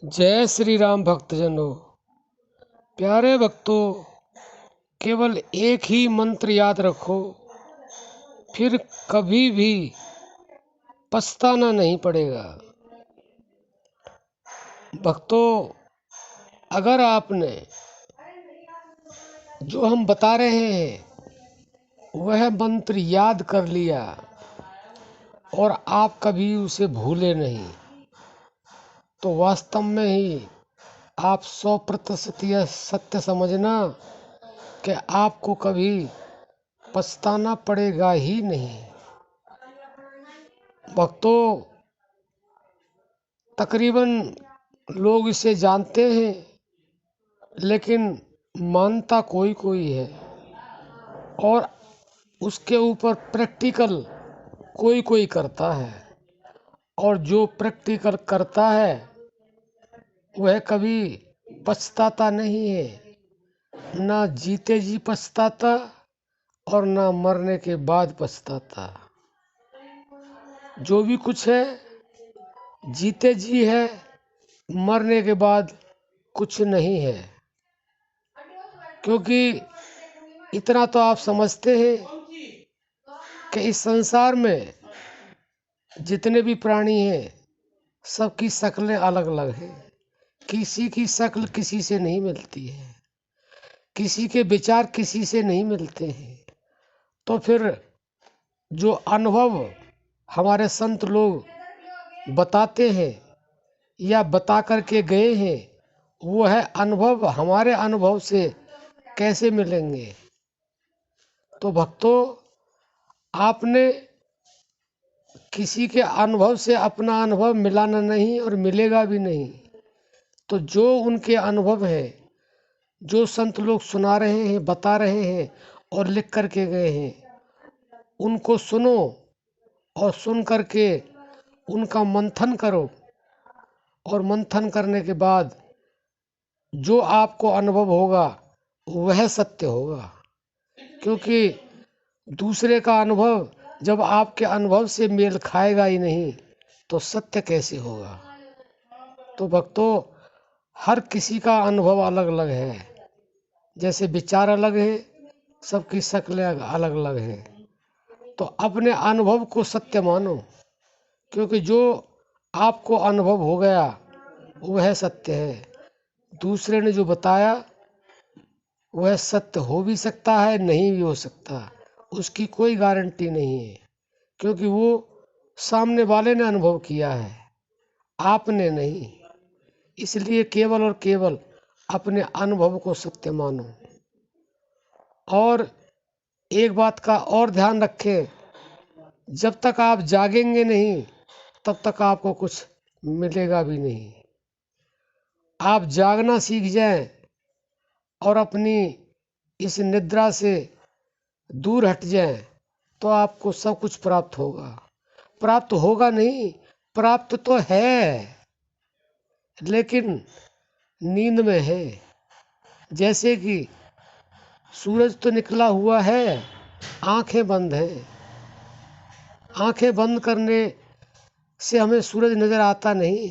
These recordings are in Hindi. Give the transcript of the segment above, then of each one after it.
जय श्री राम भक्तजनों। प्यारे भक्तों, केवल एक ही मंत्र याद रखो, फिर कभी भी पछताना नहीं पड़ेगा। भक्तों, अगर आपने जो हम बता रहे हैं वह मंत्र याद कर लिया और आप कभी उसे भूले नहीं, तो वास्तव में ही आप 100% यह सत्य समझना कि आपको कभी पछताना पड़ेगा ही नहीं। भक्तों, तकरीबन लोग इसे जानते हैं, लेकिन मानता कोई कोई है और उसके ऊपर प्रैक्टिकल कोई कोई करता है। और जो प्रैक्टिकल करता है वह कभी पछताता नहीं है, ना जीते जी पछताता और ना मरने के बाद पछताता। जो भी कुछ है जीते जी है, मरने के बाद कुछ नहीं है। क्योंकि इतना तो आप समझते हैं कि इस संसार में जितने भी प्राणी हैं सबकी शक्लें अलग अलग हैं। किसी की शक्ल किसी से नहीं मिलती है, किसी के विचार किसी से नहीं मिलते हैं। तो फिर जो अनुभव हमारे संत लोग बताते हैं या बता करके गए हैं, वो है अनुभव हमारे अनुभव से कैसे मिलेंगे। तो भक्तों, आपने किसी के अनुभव से अपना अनुभव मिलाना नहीं और मिलेगा भी नहीं। तो जो उनके अनुभव है, जो संत लोग सुना रहे हैं, बता रहे हैं और लिख करके गए हैं, उनको सुनो और सुन करके उनका मंथन करो। और मंथन करने के बाद जो आपको अनुभव होगा वह सत्य होगा। क्योंकि दूसरे का अनुभव जब आपके अनुभव से मेल खाएगा ही नहीं तो सत्य कैसे होगा। तो भक्तों, हर किसी का अनुभव अलग अलग है। जैसे विचार अलग है, सबकी शक्लें अलग अलग है। तो अपने अनुभव को सत्य मानो, क्योंकि जो आपको अनुभव हो गया वह सत्य है। दूसरे ने जो बताया वह सत्य हो भी सकता है, नहीं भी हो सकता, उसकी कोई गारंटी नहीं है। क्योंकि वो सामने वाले ने अनुभव किया है, आपने नहीं। इसलिए केवल और केवल अपने अनुभव को सत्य मानो। और एक बात का और ध्यान रखें, जब तक आप जागेंगे नहीं तब तक आपको कुछ मिलेगा भी नहीं। आप जागना सीख जाएं और अपनी इस निद्रा से दूर हट जाएं तो आपको सब कुछ प्राप्त होगा। प्राप्त होगा नहीं, प्राप्त तो है, लेकिन नींद में है। जैसे कि सूरज तो निकला हुआ है, आंखें बंद हैं। आंखें बंद करने से हमें सूरज नज़र आता नहीं।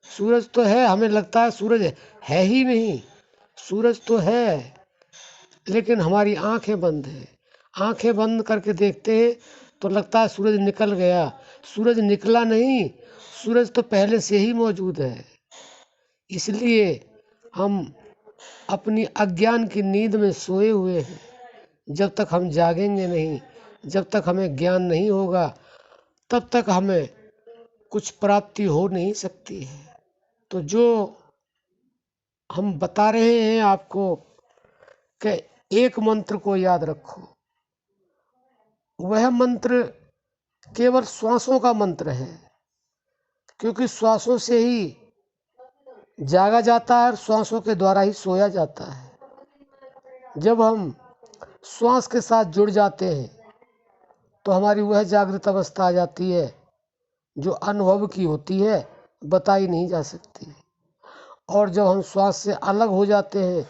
सूरज तो है, हमें लगता है सूरज है ही नहीं। सूरज तो है, लेकिन हमारी आंखें बंद हैं। आंखें बंद करके देखते हैं तो लगता है सूरज निकल गया। सूरज निकला नहीं, सूरज तो पहले से ही मौजूद है। इसलिए हम अपनी अज्ञान की नींद में सोए हुए हैं। जब तक हम जागेंगे नहीं, जब तक हमें ज्ञान नहीं होगा, तब तक हमें कुछ प्राप्ति हो नहीं सकती है। तो जो हम बता रहे हैं आपको कि एक मंत्र को याद रखो, वह मंत्र केवल श्वासों का मंत्र है। क्योंकि श्वासों से ही जागा जाता है और श्वासों के द्वारा ही सोया जाता है। जब हम श्वास के साथ जुड़ जाते हैं तो हमारी वह जागृत अवस्था आ जाती है जो अनुभव की होती है, बताई नहीं जा सकती। और जब हम श्वास से अलग हो जाते हैं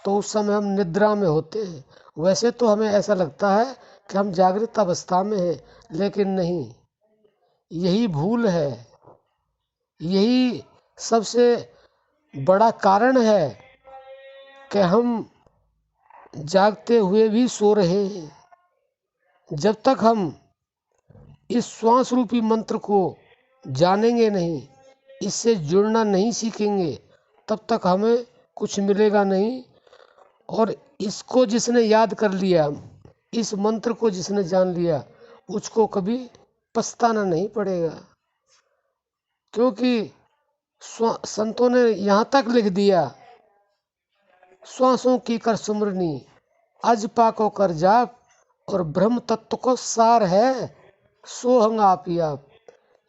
तो उस समय हम निद्रा में होते हैं। वैसे तो हमें ऐसा लगता है कि हम जागृत अवस्था में हैं, लेकिन नहीं। यही भूल है, यही सबसे बड़ा कारण है कि हम जागते हुए भी सो रहे हैं। जब तक हम इस श्वास रूपी मंत्र को जानेंगे नहीं, इससे जुड़ना नहीं सीखेंगे, तब तक हमें कुछ मिलेगा नहीं। और इसको जिसने याद कर लिया, इस मंत्र को जिसने जान लिया, उसको कभी पछताना नहीं पड़ेगा। क्योंकि संतों ने यहाँ तक लिख दिया, श्वासों की कर सुमरनी, अज पाको कर जाप, और ब्रह्म तत्व को सार है सोहंग आप ही आप।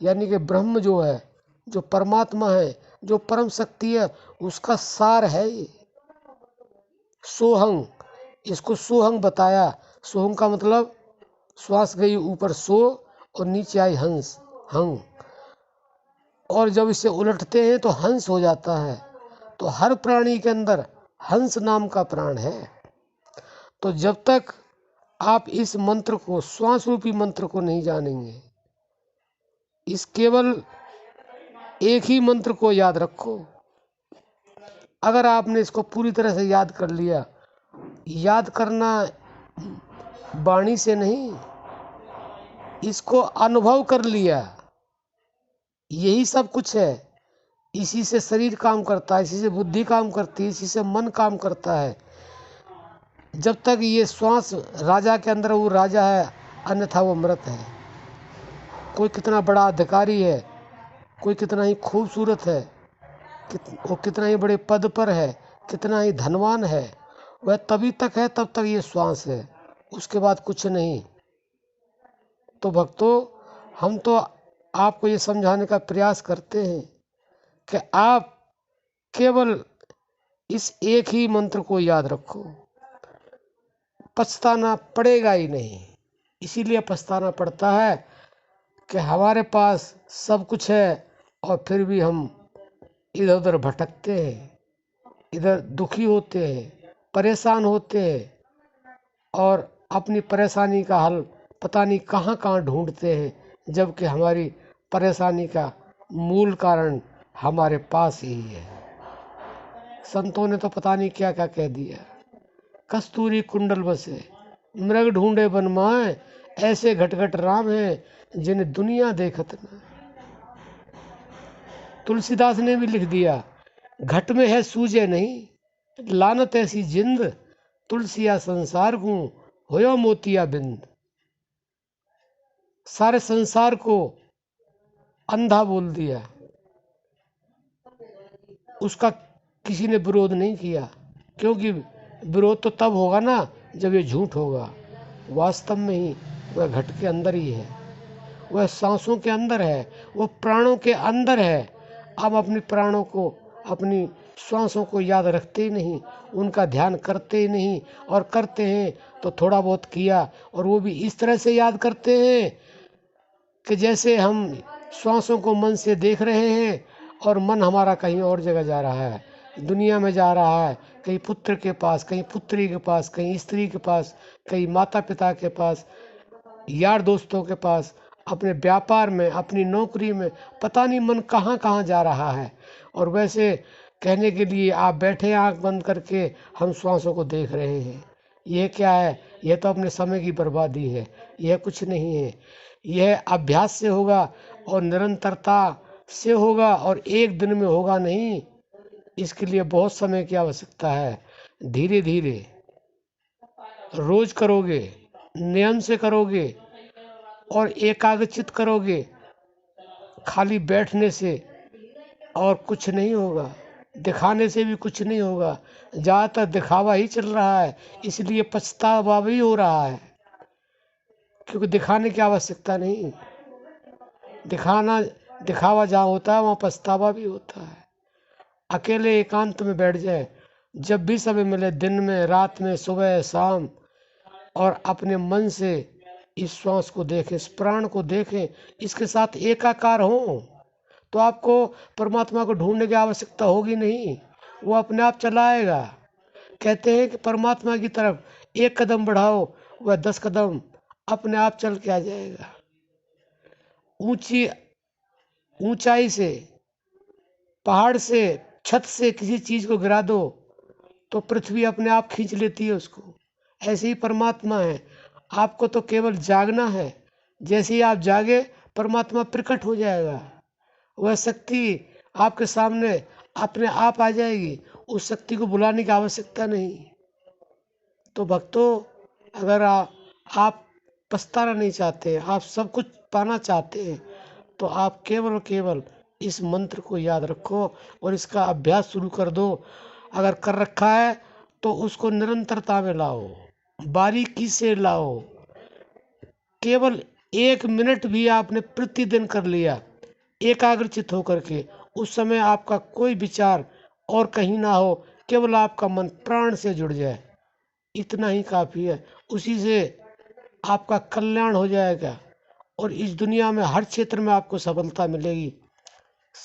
यानी कि ब्रह्म जो है, जो परमात्मा है, जो परम शक्ति है, उसका सार है ये सोहंग। इसको सोहंग बताया। सोहंग का मतलब श्वास गई ऊपर सो और नीचे आई हंस, हंग। और जब इसे उलटते हैं तो हंस हो जाता है। तो हर प्राणी के अंदर हंस नाम का प्राण है। तो जब तक आप इस मंत्र को, श्वास रूपी मंत्र को नहीं जानेंगे, इस केवल एक ही मंत्र को याद रखो। अगर आपने इसको पूरी तरह से याद कर लिया, याद करना वाणी से नहीं, इसको अनुभव कर लिया, यही सब कुछ है। इसी से शरीर काम करता है, इसी से बुद्धि काम करती है, इसी से मन काम करता है। जब तक ये श्वास राजा के अंदर, वो राजा है, अन्यथा वो मृत है। कोई कितना बड़ा अधिकारी है, कोई कितना ही खूबसूरत है, वो कितना ही बड़े पद पर है, कितना ही धनवान है, वह तभी तक है, तब तक ये श्वास है, उसके बाद कुछ नहीं। तो भक्तों, हम तो आपको ये समझाने का प्रयास करते हैं कि आप केवल इस एक ही मंत्र को याद रखो, पछताना पड़ेगा ही नहीं। इसीलिए पछताना पड़ता है कि हमारे पास सब कुछ है और फिर भी हम इधर उधर भटकते हैं, इधर दुखी होते हैं, परेशान होते हैं, और अपनी परेशानी का हल पता नहीं कहाँ कहाँ ढूंढते हैं, जबकि हमारी परेशानी का मूल कारण हमारे पास ही है। संतों ने तो पता नहीं क्या क्या कह दिया। कस्तूरी कुंडल बसे, मृग ढूंढे बन माए, ऐसे घटघट राम हैं जिन्हें दुनिया देखत न। तुलसीदास ने भी लिख दिया, घट में है सूझे नहीं, लानत ऐसी जिंद, तुलसिया संसार को होयो मोतिया बिंद। सारे संसार को अंधा बोल दिया, उसका किसी ने विरोध नहीं किया। क्योंकि विरोध तो तब होगा ना जब ये झूठ होगा। वास्तव में ही वह घट के अंदर ही है, वह सांसों के अंदर है, वह प्राणों के अंदर है। आप अपने प्राणों को, अपनी श्वासों को याद रखते ही नहीं, उनका ध्यान करते ही नहीं, और करते हैं तो थोड़ा बहुत किया, और वो भी इस तरह से याद करते हैं कि जैसे हम श्वासों को मन से देख रहे हैं और मन हमारा कहीं और जगह जा रहा है, दुनिया में जा रहा है, कहीं पुत्र के पास, कहीं पुत्री के पास, कहीं स्त्री के पास, कहीं माता पिता के पास, यार दोस्तों के पास, अपने व्यापार में, अपनी नौकरी में, पता नहीं मन कहाँ कहाँ जा रहा है। और वैसे कहने के लिए आप बैठे आंख बंद करके हम श्वासों को देख रहे हैं। यह क्या है? यह तो अपने समय की बर्बादी है, यह कुछ नहीं है। यह अभ्यास से होगा और निरंतरता से होगा, और एक दिन में होगा नहीं। इसके लिए बहुत समय की आवश्यकता है। धीरे धीरे रोज करोगे, नियम से करोगे और एकाग्रचित करोगे, खाली बैठने से और कुछ नहीं होगा, दिखाने से भी कुछ नहीं होगा। ज़्यादातर दिखावा ही चल रहा है, इसलिए पछतावा भी हो रहा है, क्योंकि दिखाने की आवश्यकता नहीं। दिखावा जहाँ होता है वहाँ पछतावा भी होता है। अकेले एकांत में बैठ जाए, जब भी समय मिले, दिन में, रात में, सुबह शाम, और अपने मन से इस श्वास को देखें, इस प्राण को देखें, इसके साथ एकाकार हो, तो आपको परमात्मा को ढूंढने की आवश्यकता होगी नहीं, वो अपने आप चला आएगा। कहते हैं कि परमात्मा की तरफ एक कदम बढ़ाओ, वह 10 कदम अपने आप चल के आ जाएगा। ऊंचाई से पहाड़ से, छत से किसी चीज को गिरा दो तो पृथ्वी अपने आप खींच लेती है उसको। ऐसे ही परमात्मा है, आपको तो केवल जागना है। जैसे ही आप जागे परमात्मा प्रकट हो जाएगा, वह शक्ति आपके सामने अपने आप आ जाएगी। उस शक्ति को बुलाने की आवश्यकता नहीं। तो भक्तों, अगर आप पछताना नहीं चाहते, आप सब कुछ पाना चाहते हैं, तो आप केवल और केवल इस मंत्र को याद रखो और इसका अभ्यास शुरू कर दो। अगर कर रखा है तो उसको निरंतरता में लाओ, बारीकी से लाओ। केवल 1 मिनट भी आपने प्रतिदिन कर लिया एकाग्रचित होकर के, उस समय आपका कोई विचार और कहीं ना हो, केवल आपका मन प्राण से जुड़ जाए, इतना ही काफ़ी है। उसी से आपका कल्याण हो जाएगा और इस दुनिया में हर क्षेत्र में आपको सफलता मिलेगी।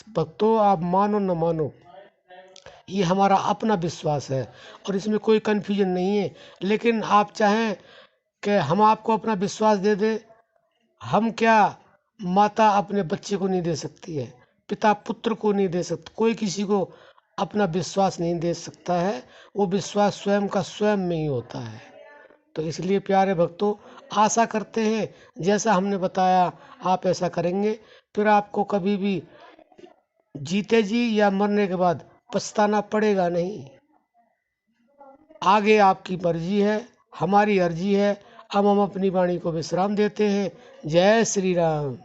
भक्तों, आप मानो न मानो, ये हमारा अपना विश्वास है और इसमें कोई कन्फ्यूजन नहीं है। लेकिन आप चाहें कि हम आपको अपना विश्वास दे दें, हम क्या, माता अपने बच्चे को नहीं दे सकती है, पिता पुत्र को नहीं दे सकता, कोई किसी को अपना विश्वास नहीं दे सकता है। वो विश्वास स्वयं का स्वयं में ही होता है। तो इसलिए प्यारे भक्तों, आशा करते हैं जैसा हमने बताया आप ऐसा करेंगे, फिर आपको कभी भी जीते जी या मरने के बाद पछताना पड़ेगा नहीं। आगे आपकी मर्जी है, हमारी अर्जी है। अब हम अपनी वाणी को विश्राम देते हैं। जय श्री राम।